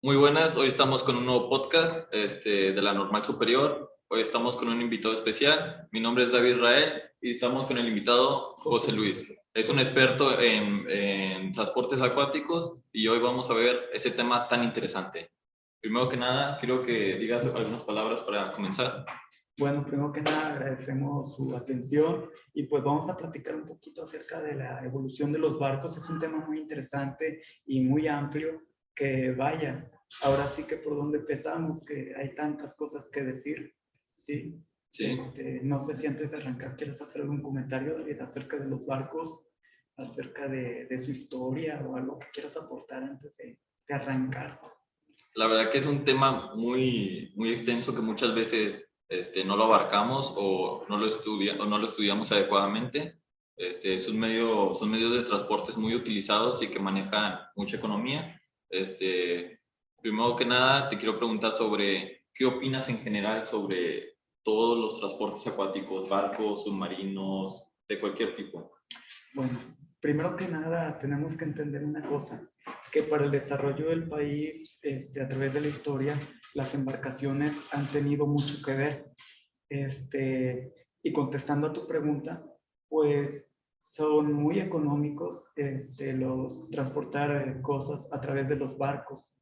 Muy buenas, hoy estamos con un nuevo podcast de la Normal Superior. Hoy estamos con un invitado especial. Mi nombre es David Israel y estamos con el invitado José Luis. Es un experto en transportes acuáticos y hoy vamos a ver ese tema tan interesante. Primero que nada, quiero que digas algunas palabras para comenzar. Bueno, primero que nada agradecemos su atención y pues vamos a platicar un poquito acerca de la evolución de los barcos. Es un tema muy interesante y muy amplio que vaya, ahora sí que por donde empezamos, que hay tantas cosas que decir, ¿sí? Sí. No sé si antes de arrancar quieres hacer algún comentario, David, acerca de los barcos, acerca de su historia o algo que quieras aportar antes de arrancar. La verdad que es un tema muy extenso que muchas veces no lo abarcamos o no lo estudiamos adecuadamente. Son medios de transportes muy utilizados y que manejan mucha economía. Primero que nada, te quiero preguntar sobre qué opinas en general sobre todos los transportes acuáticos, barcos, submarinos, de cualquier tipo. Bueno, primero que nada tenemos que entender una cosa, que para el desarrollo del país, a través de la historia, las embarcaciones han tenido mucho que ver. Y contestando a tu pregunta, pues son muy económicos los transportar cosas a través de los barcos,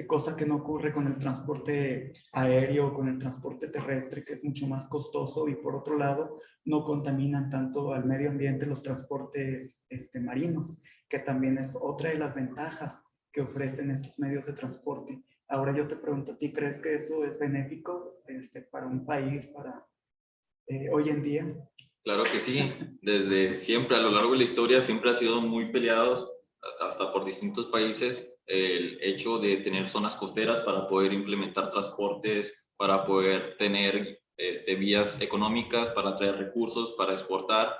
cosa que no ocurre con el transporte aéreo, con el transporte terrestre, que es mucho más costoso y por otro lado no contaminan tanto al medio ambiente los transportes marinos, que también es otra de las ventajas que ofrecen estos medios de transporte. Ahora yo te pregunto a ti, ¿crees que eso es benéfico para un país, para hoy en día? Claro que sí, desde siempre, a lo largo de la historia, siempre ha sido muy peleados, hasta por distintos países, el hecho de tener zonas costeras para poder implementar transportes, para poder tener vías económicas, para traer recursos, para exportar,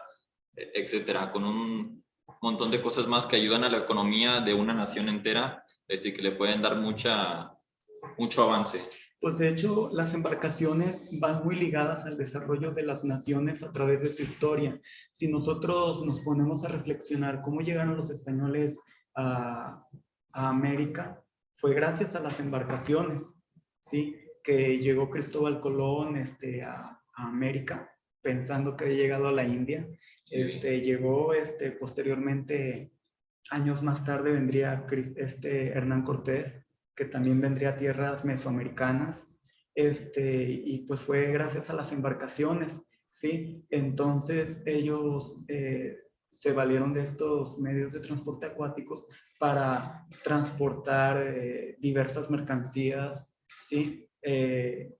etcétera, con un montón de cosas más que ayudan a la economía de una nación entera, que le pueden dar mucho avance. Pues de hecho, las embarcaciones van muy ligadas al desarrollo de las naciones a través de su historia. Si nosotros nos ponemos a reflexionar cómo llegaron los españoles a América, fue gracias a las embarcaciones, ¿sí? Que llegó Cristóbal Colón a América pensando que había llegado a la India. Sí. Llegó posteriormente, años más tarde vendría Hernán Cortés, que también vendría a tierras mesoamericanas, y pues fue gracias a las embarcaciones, ¿sí? Entonces ellos se valieron de estos medios de transporte acuáticos para transportar diversas mercancías, ¿sí?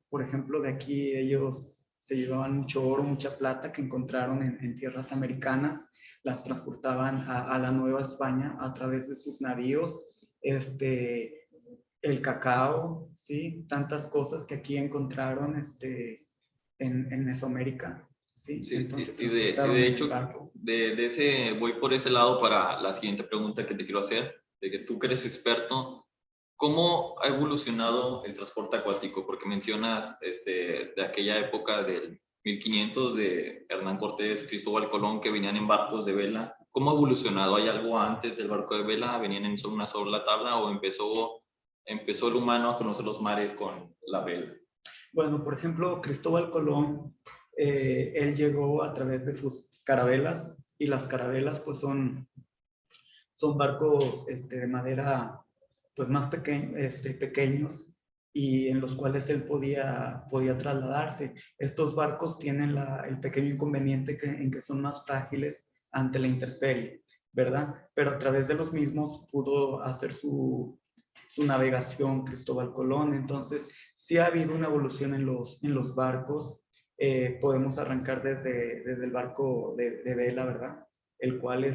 Por ejemplo, de aquí ellos se llevaban mucho oro, mucha plata que encontraron en tierras americanas, las transportaban a la Nueva España a través de sus navíos, el cacao, ¿sí? Tantas cosas que aquí encontraron en Mesoamérica, ¿sí? Sí, Entonces y transportaron de en el hecho, barco. voy por ese lado para la siguiente pregunta que te quiero hacer, de que tú que eres experto, ¿cómo ha evolucionado el transporte acuático? Porque mencionas de aquella época del 1500 de Hernán Cortés, Cristóbal Colón, que venían en barcos de vela. ¿Cómo ha evolucionado? ¿Hay algo antes del barco de vela? ¿Venían en una sola tabla o empezó el humano a conocer los mares con la vela? Bueno, por ejemplo, Cristóbal Colón, él llegó a través de sus carabelas y las carabelas pues son barcos de madera pues más pequeños y en los cuales él podía trasladarse. Estos barcos tienen el pequeño inconveniente en que son más frágiles ante la intemperie, ¿verdad? Pero a través de los mismos pudo hacer su navegación Cristóbal Colón. Entonces, sí ha habido una evolución en los barcos. Podemos arrancar desde el barco de vela, ¿verdad? El cual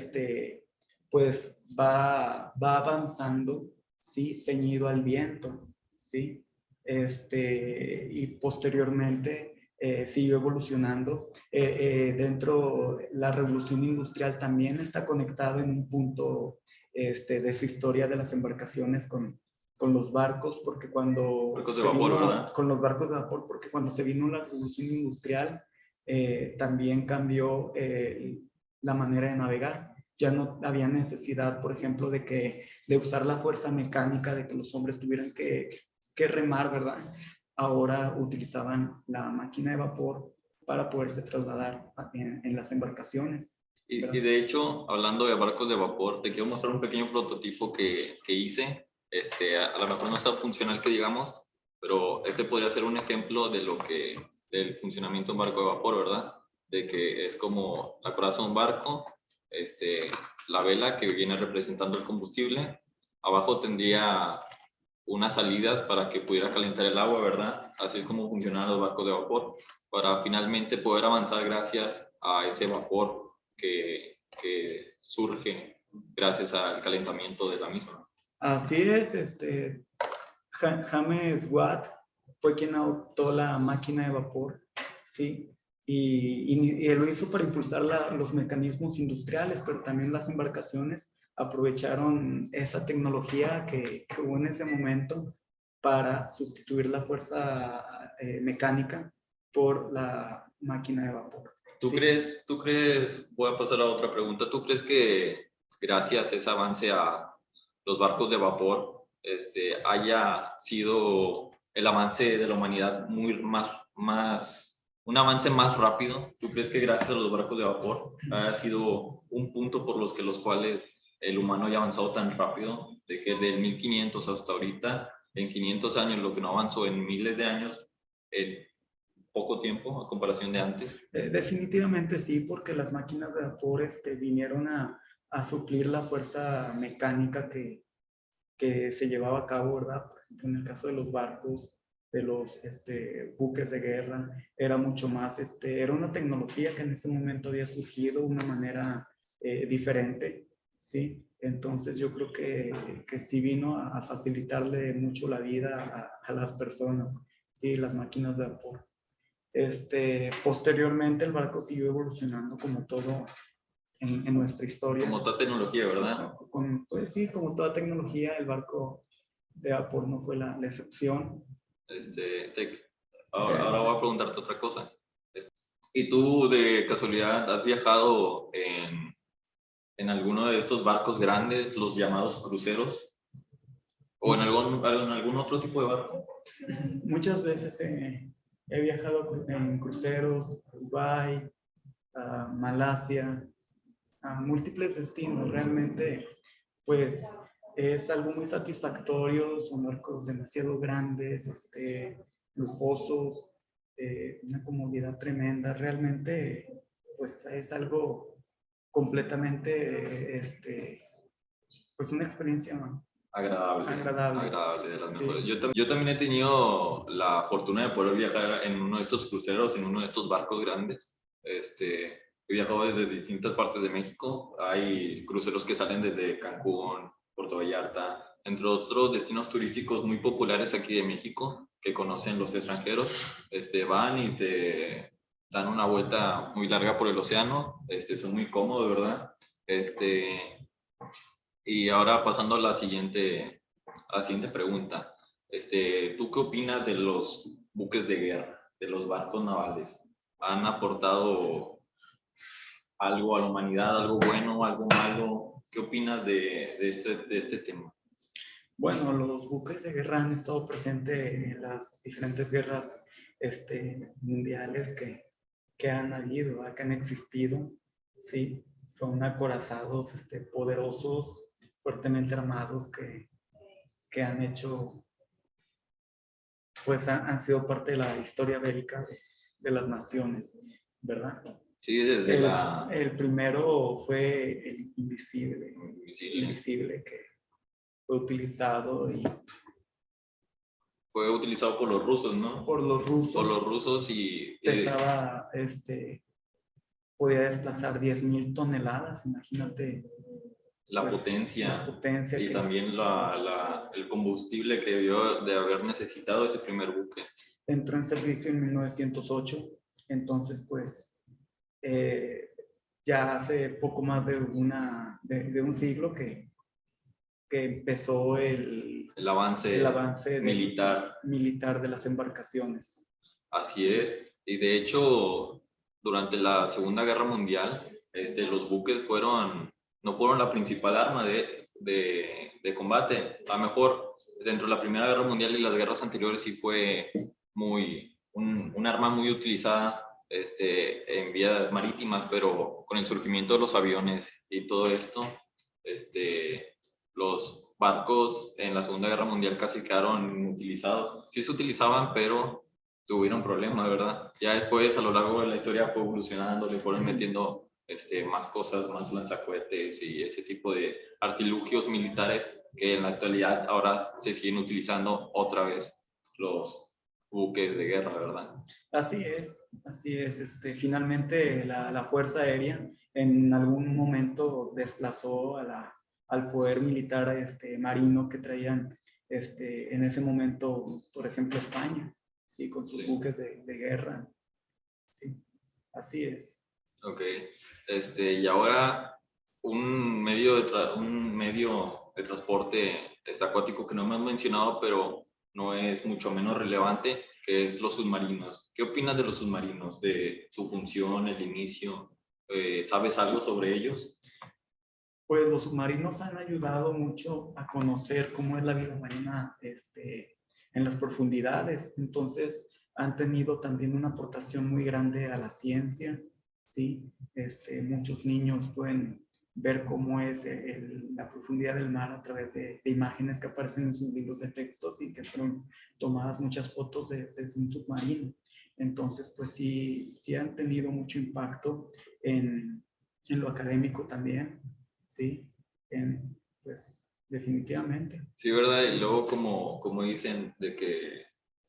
pues va avanzando, ¿sí? Ceñido al viento, ¿sí? Y posteriormente siguió evolucionando. Dentro la revolución industrial también está conectado en un punto de su historia de las embarcaciones con los barcos, porque cuando Barcos de vapor, ¿verdad? con los barcos de vapor, porque cuando se vino la revolución industrial, también cambió la manera de navegar. Ya no había necesidad, por ejemplo, de que de usar la fuerza mecánica, de que los hombres tuvieran que remar, ¿verdad? Ahora utilizaban la máquina de vapor para poderse trasladar en las embarcaciones. Y de hecho, hablando de barcos de vapor, te quiero mostrar un pequeño prototipo que hice. A lo mejor no está funcional que digamos, pero este podría ser un ejemplo de del funcionamiento de un barco de vapor, ¿verdad? De que es como la coraza de un barco, la vela que viene representando el combustible. Abajo tendría unas salidas para que pudiera calentar el agua, ¿verdad? Así es como funcionan los barcos de vapor, para finalmente poder avanzar gracias a ese vapor que surge gracias al calentamiento de la misma. Así es, James Watt fue quien adoptó la máquina de vapor, ¿sí? Y él lo hizo para impulsar los mecanismos industriales, pero también las embarcaciones aprovecharon esa tecnología que hubo en ese momento para sustituir la fuerza mecánica por la máquina de vapor. ¿Tú crees, voy a pasar a otra pregunta, ¿tú crees que gracias a ese avance a los barcos de vapor, haya sido el avance de la humanidad un avance más rápido? ¿Tú crees que gracias a los barcos de vapor haya sido un punto por los cuales el humano haya avanzado tan rápido? De que del 1500 hasta ahorita, en 500 años, lo que no avanzó en miles de años, en poco tiempo a comparación de antes. Definitivamente sí, porque las máquinas de vapor vinieron a suplir la fuerza mecánica que se llevaba a cabo, ¿verdad? Por ejemplo, en el caso de los barcos, de los buques de guerra, era mucho más, era una tecnología que en ese momento había surgido de una manera diferente, ¿sí? Entonces yo creo que sí vino a facilitarle mucho la vida a las personas, ¿sí? Las máquinas de vapor. Posteriormente el barco siguió evolucionando como todo en nuestra historia. Como toda tecnología, ¿verdad? Pues sí, como toda tecnología, el barco de vapor no fue la excepción. Ahora voy a preguntarte otra cosa. ¿Y tú de casualidad has viajado en alguno de estos barcos grandes, los llamados cruceros? ¿O en algún otro tipo de barco? Muchas veces he viajado en cruceros, Uruguay, Malasia, a múltiples destinos. Realmente, pues, es algo muy satisfactorio. Son barcos demasiado grandes, lujosos, una comodidad tremenda. Realmente, pues, es algo completamente, pues, una experiencia agradable, de las mejores. Sí. Yo también he tenido la fortuna de poder viajar en uno de estos cruceros, en uno de estos barcos grandes. He viajado desde distintas partes de México. Hay cruceros que salen desde Cancún, Puerto Vallarta, entre otros destinos turísticos muy populares aquí de México que conocen los extranjeros. Van y te dan una vuelta muy larga por el océano. Son muy cómodos, ¿verdad? Y ahora pasando a la siguiente pregunta. ¿Tú qué opinas de los buques de guerra, de los barcos navales? ¿Han aportado algo a la humanidad, algo bueno, algo malo? ¿Qué opinas de este tema? Bueno, los buques de guerra han estado presentes en las diferentes guerras mundiales que han habido, que han existido, ¿sí? Son acorazados poderosos, fuertemente armados, que han hecho, pues han sido parte de la historia bélica de las naciones, ¿verdad? Sí, desde el primero fue el Invisible que fue utilizado por los rusos, ¿no? Por los rusos. Por los rusos y pesaba, podía desplazar 10,000 toneladas, imagínate. La pues, potencia y que, también el combustible que debió de haber necesitado ese primer buque. Entró en servicio en 1908, entonces pues ya hace poco más de un siglo que empezó el avance militar de las embarcaciones. Así es, y de hecho durante la Segunda Guerra Mundial los buques no fueron la principal arma, de combate. A lo mejor dentro de la Primera Guerra Mundial y las guerras anteriores sí fue un arma muy utilizada en vías marítimas, pero con el surgimiento de los aviones y todo esto, los barcos en la Segunda Guerra Mundial casi quedaron inutilizados. Sí se utilizaban, pero tuvieron problemas, ¿verdad? Ya después, a lo largo de la historia, fue evolucionando, le fueron metiendo más cosas, más lanzacohetes y ese tipo de artilugios militares que en la actualidad ahora se siguen utilizando otra vez los buques de guerra, ¿verdad? Así es, así es. Finalmente la Fuerza Aérea en algún momento desplazó al poder militar marino que traían en ese momento, por ejemplo, España, ¿sí? Con sus buques de guerra. Sí, así es. Ok, y ahora un medio de transporte acuático que no hemos mencionado, pero no es mucho menos relevante, que es los submarinos. ¿Qué opinas de los submarinos, de su función, el inicio? ¿Sabes algo sobre ellos? Pues los submarinos han ayudado mucho a conocer cómo es la vida marina en las profundidades. Entonces, han tenido también una aportación muy grande a la ciencia, ¿sí? Muchos niños pueden ver cómo es la profundidad del mar a través de imágenes que aparecen en sus libros de textos y que fueron tomadas muchas fotos desde un submarino. Entonces, pues sí han tenido mucho impacto en lo académico también, sí, pues definitivamente. Sí, ¿verdad? Y luego como dicen, de que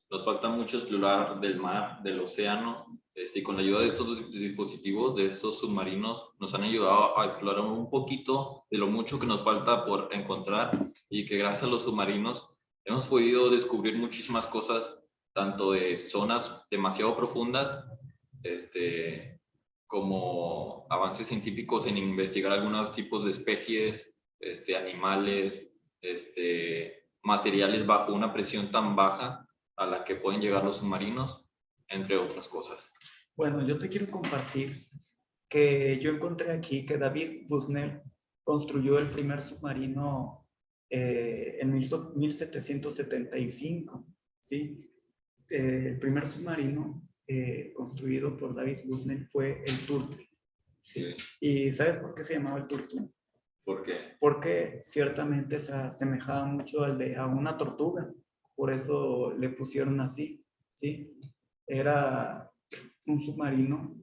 nos falta mucho explorar del mar, del océano, y con la ayuda de estos dispositivos, de estos submarinos, nos han ayudado a explorar un poquito de lo mucho que nos falta por encontrar y que gracias a los submarinos hemos podido descubrir muchísimas cosas, tanto de zonas demasiado profundas, como avances científicos en investigar algunos tipos de especies, animales, materiales bajo una presión tan baja a la que pueden llegar los submarinos, entre otras cosas. Bueno, yo te quiero compartir que yo encontré aquí que David Bushnell construyó el primer submarino en 1775, ¿sí? El primer submarino construido por David Bushnell fue el Turtle. ¿Sí? ¿Y sabes por qué se llamaba el Turtle? ¿Por qué? Porque ciertamente se asemejaba mucho a una tortuga, por eso le pusieron así, ¿sí? Era un submarino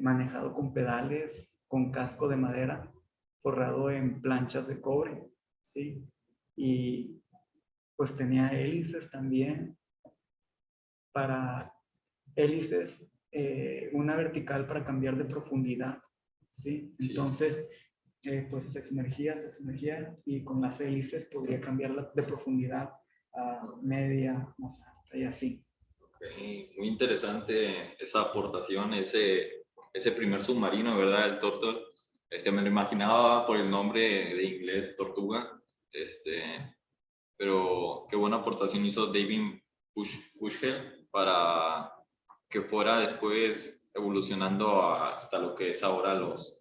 manejado con pedales, con casco de madera, forrado en planchas de cobre, ¿sí? Y pues tenía hélices también, una vertical para cambiar de profundidad, ¿sí? Entonces, pues se sumergía y con las hélices podría cambiar de profundidad a media, más alta y así. Okay. Muy interesante esa aportación, ese primer submarino, ¿verdad? El Turtle. Me lo imaginaba por el nombre de inglés, tortuga, pero qué buena aportación hizo David Bushnell para que fuera después evolucionando hasta lo que es ahora los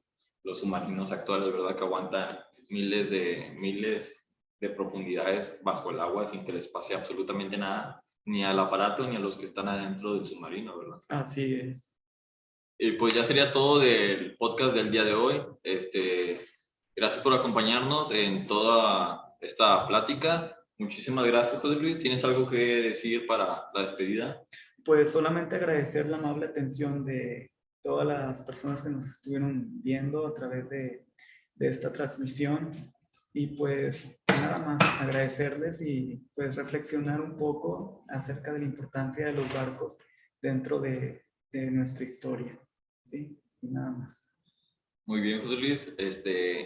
submarinos actuales, ¿verdad? Que aguantan miles de profundidades bajo el agua sin que les pase absolutamente nada, ni al aparato ni a los que están adentro del submarino, ¿verdad? Así es. Y pues ya sería todo del podcast del día de hoy. Gracias por acompañarnos en toda esta plática. Muchísimas gracias, José Luis. ¿Tienes algo que decir para la despedida? Pues solamente agradecer la amable atención de todas las personas que nos estuvieron viendo a través de esta transmisión y pues nada más agradecerles y pues reflexionar un poco acerca de la importancia de los barcos dentro de nuestra historia, ¿sí? Y nada más. Muy bien, José Luis.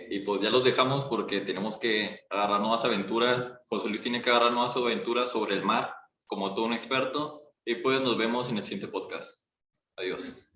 Y pues ya los dejamos porque tenemos que agarrar nuevas aventuras. José Luis tiene que agarrar nuevas aventuras sobre el mar, como todo un experto. Y pues nos vemos en el siguiente podcast. Adiós.